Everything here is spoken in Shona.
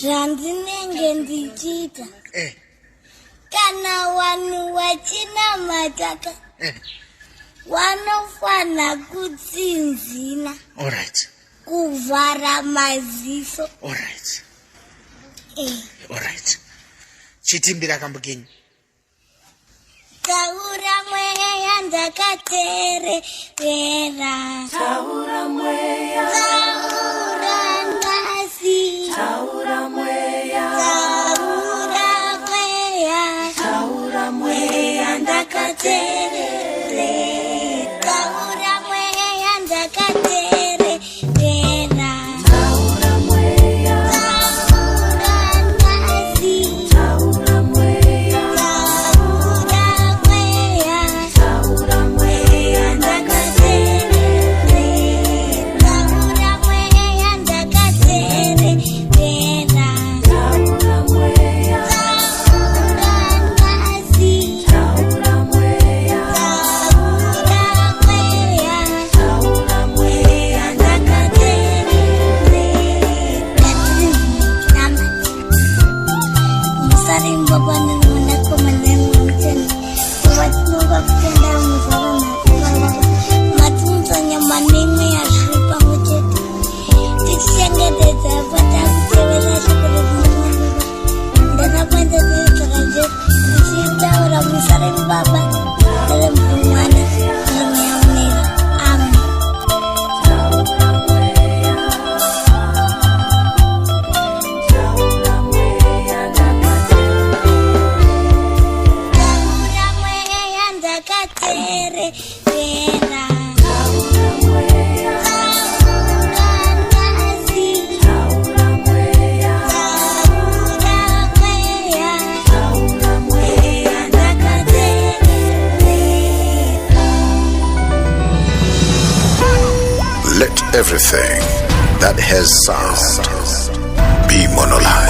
Zvandinenge ndichita. Kana vanhu vachina mataka. Vanofana kutsinzina. All right. Kuvhara maziso. All right. All right. Chitimbira kambukenyi. Taura Mweya ndakateerera. Taura Mweya. Taura nhasi. Taura Mweya. Taura Mweya. Taura Mweya ndakateerera. Taura Mweya ndakateerera. Taura Mweya. Taura nhasi. Taura Mweya. Taura Mweya. Taura Mweya ndakateerera. Taura Mweya ndakateerera. Taura Mweya. Taura nhasi. Taura Mweya. Taura Mweya ndakateerera. Musarimba pane mwanakomana muteni watinova kutenda muzoro nakuvawa matinitsanya maneme yazviri pamwe chete tichengetedza patakutevera shoko rekumwana ndakapanda teedzakanje tichitaura musarimba baba neremumwana nemweyamunera amen. Taura Mweya ndakateerera. Taura nhasi. Taura Mweya ndakateerera. Let everything that has sound be monolized.